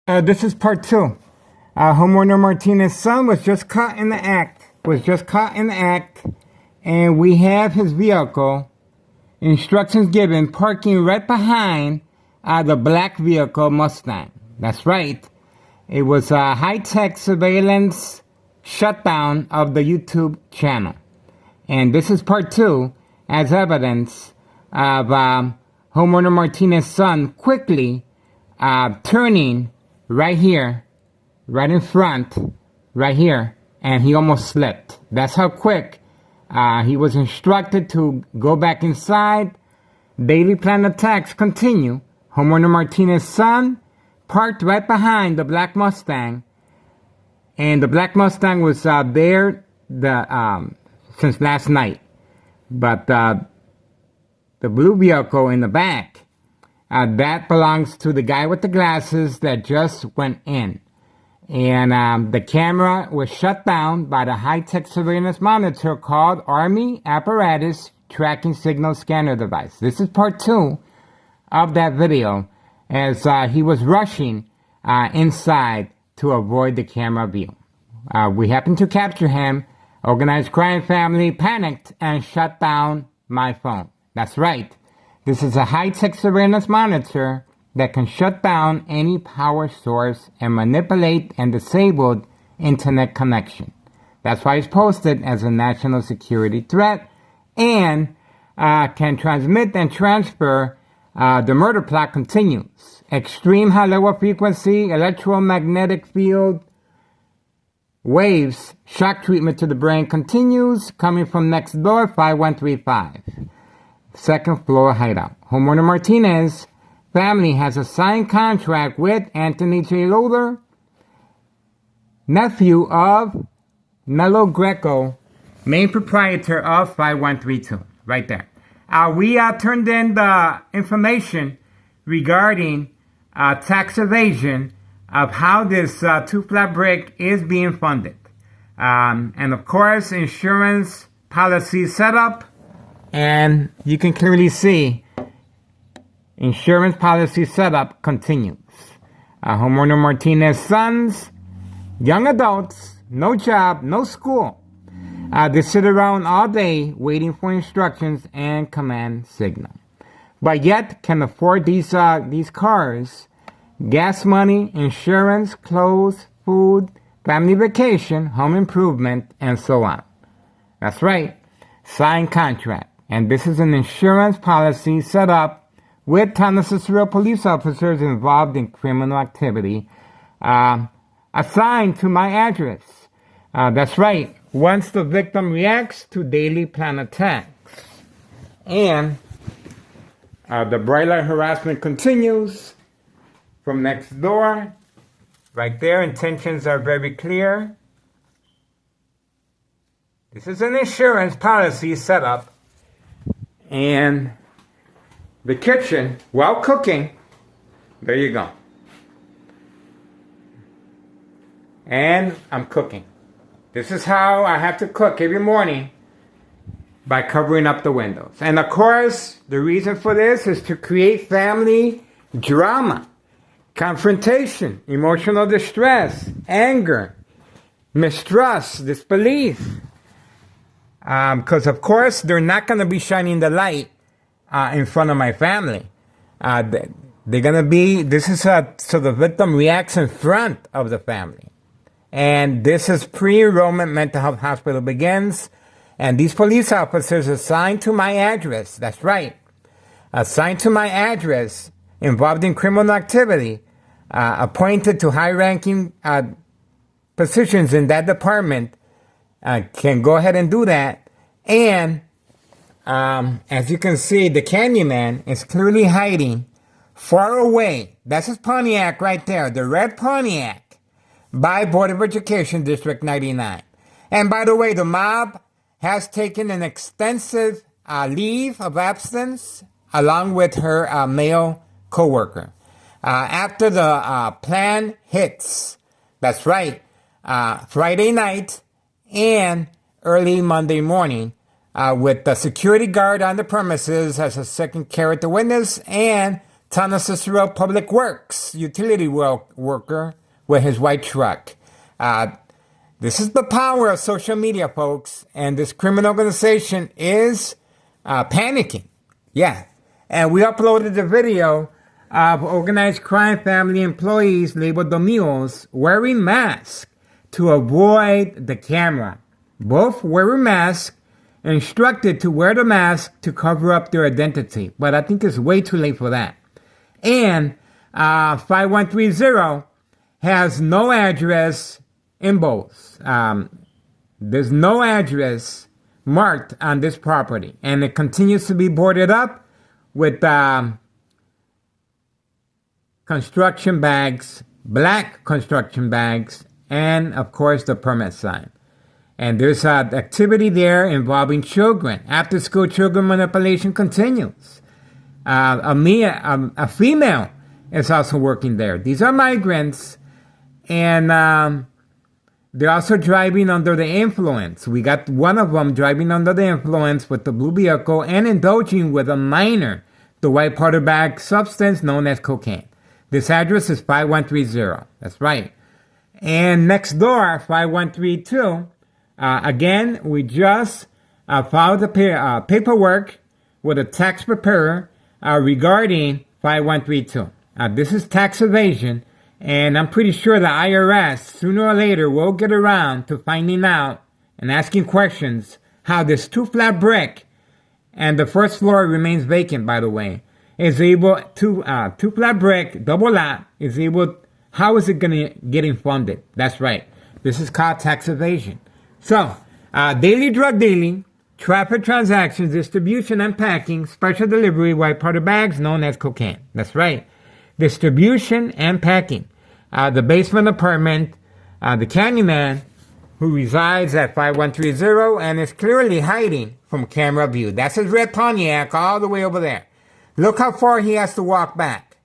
This is part two. Homeowner Martinez's son was just caught in the act. And we have his vehicle. Instructions given, parking right behind the black vehicle Mustang. That's right. It was a high-tech surveillance shutdown of the YouTube channel. And this is part two, as evidence of Homeowner Martinez's son quickly turning right here, right in front, right here, and he almost slipped. That's how quick. He was instructed to go back inside. Daily plan attacks continue. Homeowner Martinez's son parked right behind the black Mustang, and the black Mustang was there since last night. But the blue vehicle in the back, that belongs to the guy with the glasses that just went in. And the camera was shut down by the high-tech surveillance monitor called Army Apparatus Tracking Signal Scanner Device. This is part two of that video as he was rushing inside to avoid the camera view. We happened to capture him. Organized crime family panicked and shut down my phone. That's right. This is a high-tech surveillance monitor that can shut down any power source and manipulate and disable internet connection. That's why it's posted as a national security threat and can transmit and transfer. The murder plot continues. Extreme high-level frequency, electromagnetic field, waves, shock treatment to the brain continues, coming from next door, 5135. Second floor hideout. Homeowner Martinez family has a signed contract with Anthony J. Loader, nephew of Melo Greco, main proprietor of 5132. Right there. We turned in the information regarding tax evasion of how this two-flat brick is being funded. And of course, insurance policy setup. And you can clearly see insurance policy setup continues. Homeowner Martinez's sons, young adults, no job, no school. They sit around all day waiting for instructions and command signal. But yet can afford these cars, gas money, insurance, clothes, food, family vacation, home improvement, and so on. That's right. Signed contract. And this is an insurance policy set up with Thomas Cicero police officers involved in criminal activity, assigned to my address. That's right. Once the victim reacts to daily plan attacks. And the bright light harassment continues from next door. Right there, intentions are very clear. This is an insurance policy set up. And the kitchen, while cooking, there you go. And I'm cooking. This is how I have to cook every morning, by covering up the windows. And of course, the reason for this is to create family drama, confrontation, emotional distress, anger, mistrust, disbelief. Because of course, they're not going to be shining the light in front of my family. They're going to be, this is so the victim reacts in front of the family. And this is pre-enrollment mental health hospital begins. And these police officers assigned to my address, that's right, assigned to my address, involved in criminal activity, appointed to high-ranking positions in that department, can go ahead and do that. And as you can see, the Candyman is clearly hiding far away. That's his Pontiac right there, the red Pontiac, by Board of Education District 99. And by the way, the mob has taken an extensive leave of absence along with her male co-worker. After the plan hits, that's right, Friday night and early Monday morning, with the security guard on the premises as a second character witness and Town of Cicero Public Works utility worker with his white truck. This is the power of social media, folks. And this criminal organization is panicking. Yeah. And we uploaded a video of organized crime family employees labeled the mules wearing masks to avoid the camera. Both wearing masks, instructed to wear the mask to cover up their identity. But I think it's way too late for that. And 5130 has no address in both. There's no address marked on this property. And it continues to be boarded up with construction bags, black construction bags, and of course the permit sign. And there's activity there involving children. After school children manipulation continues. A female is also working there. These are migrants, and they're also driving under the influence. We got one of them driving under the influence with the blue vehicle and indulging with a minor, the white powder bag substance known as cocaine. This address is 5130. That's right. And next door, 5132, again, we just filed the paperwork with a tax preparer regarding 5132. This is tax evasion, and I'm pretty sure the IRS, sooner or later, will get around to finding out and asking questions how this two-flat brick, and the first floor remains vacant, by the way, is able to, two-flat brick, double lot, is able, how is it going to get funded? That's right. This is called tax evasion. So, daily drug dealing, traffic transactions, distribution and packing, special delivery, white powder bags known as cocaine. That's right. Distribution and packing. The basement apartment, the Candyman, who resides at 5130 and is clearly hiding from camera view. That's his red Pontiac all the way over there. Look how far he has to walk back.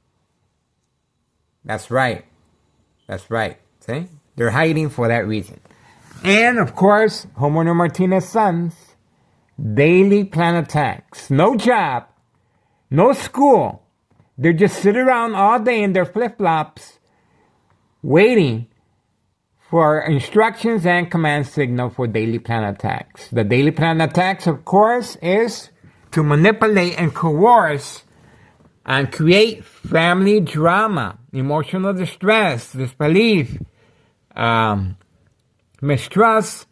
That's right. That's right. See? They're hiding for that reason. And, of course, Homeowner Martinez's sons, daily plan attacks. No job, no school. They just sit around all day in their flip-flops waiting for instructions and command signal for daily plan attacks. The daily plan attacks, of course, is to manipulate and coerce and create family drama, emotional distress, disbelief, mistrust,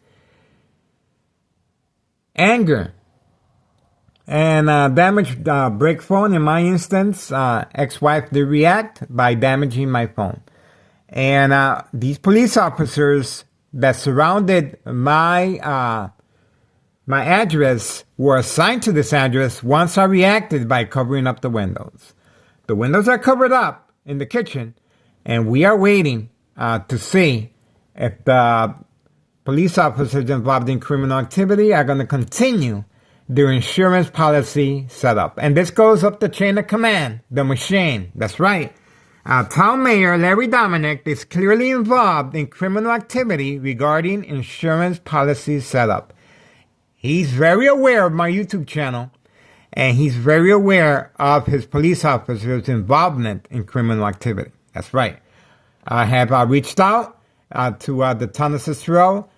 anger, and damage break phone. In my instance, ex-wife did react by damaging my phone. And these police officers that surrounded my my address were assigned to this address once I reacted by covering up the windows. The windows are covered up in the kitchen, and we are waiting to see if the police officers involved in criminal activity are going to continue their insurance policy setup. And this goes up the chain of command, the machine. That's right. Town Mayor Larry Dominic is clearly involved in criminal activity regarding insurance policy setup. He's very aware of my YouTube channel, and he's very aware of his police officers' involvement in criminal activity. That's right. I have reached out to the Town of Cicero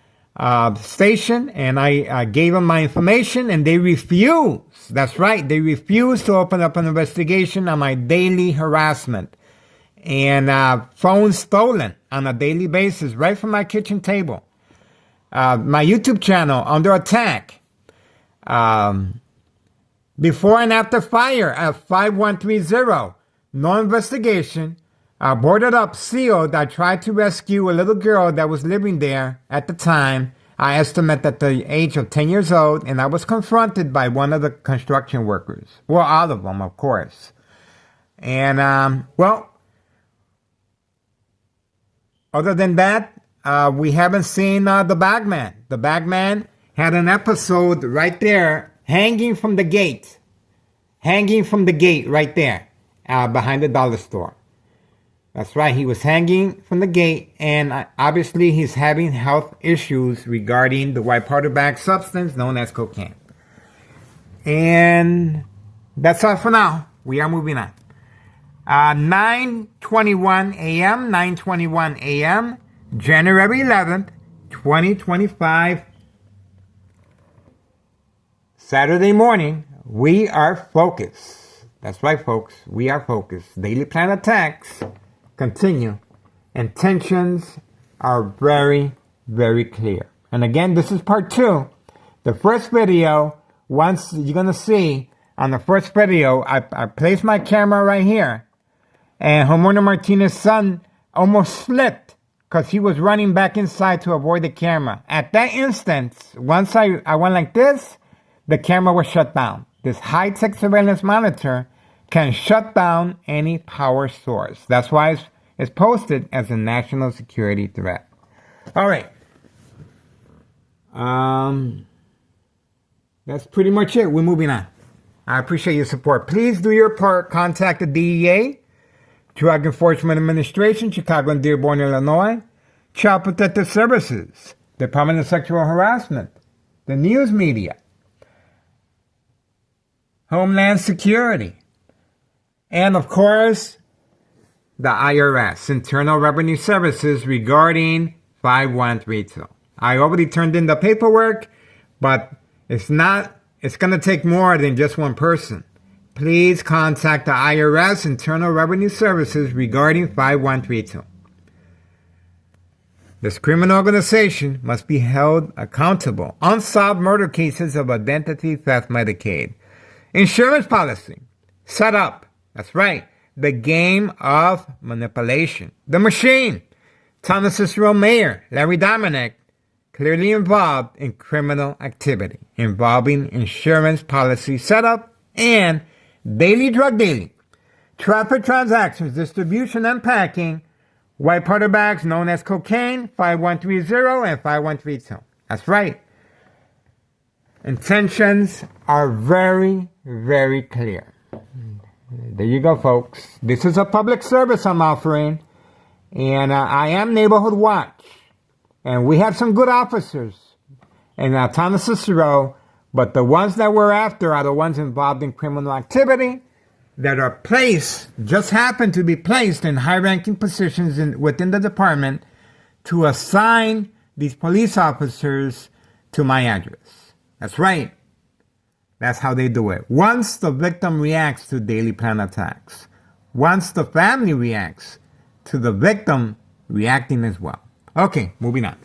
station, and I gave them my information, and they refused. That's right. They refused to open up an investigation on my daily harassment and phones stolen on a daily basis right from my kitchen table. My YouTube channel under attack. Before and after fire at 5130. No investigation. Boarded up, sealed. I tried to rescue a little girl that was living there at the time. I estimate at the age of 10 years old, and I was confronted by one of the construction workers. Well, all of them, of course. And, other than that, we haven't seen the bagman. The bagman had an episode right there, hanging from the gate. Hanging from the gate right there, behind the dollar store. That's right, he was hanging from the gate, and obviously he's having health issues regarding the white powder bag substance known as cocaine. And that's all for now. We are moving on. 9:21 a.m., 9:21 a.m., January 11th, 2025, Saturday morning. We are focused. That's right, folks. We are focused. Daily Plan attacks continue, and tensions are very, very clear. And again, this is part 2. The first video, once you're going to see on the first video, I placed my camera right here. And Homero Martinez's son almost slipped because he was running back inside to avoid the camera. At that instant, once I went like this, the camera was shut down. This high-tech surveillance monitor can shut down any power source. That's why it's posted as a national security threat. All right. That's pretty much it. We're moving on. I appreciate your support. Please do your part. Contact the DEA, Drug Enforcement Administration, Chicago and Dearborn, Illinois, Child Protective Services, Department of Sexual Harassment, the news media, Homeland Security, and of course, the IRS, Internal Revenue Services, regarding 5132. I already turned in the paperwork, but it's going to take more than just one person. Please contact the IRS, Internal Revenue Services, regarding 5132. This criminal organization must be held accountable. Unsolved murder cases of identity theft Medicaid. Insurance policy. Set up. That's right. The game of manipulation. The machine. Thomas Cicero Mayor, Larry Dominic, clearly involved in criminal activity involving insurance policy setup and daily drug dealing, traffic transactions, distribution and packing, white powder bags known as cocaine, 5130 and 5132. That's right. Intentions are very, very clear. There you go, folks. This is a public service I'm offering, and I am Neighborhood Watch. And we have some good officers in Thomas Cicero, but the ones that we're after are the ones involved in criminal activity that are placed, just happen to be placed in high-ranking positions within the department to assign these police officers to my address. That's right. That's how they do it. Once the victim reacts to Daily Plan attacks, once the family reacts to the victim reacting as well. Okay, moving on.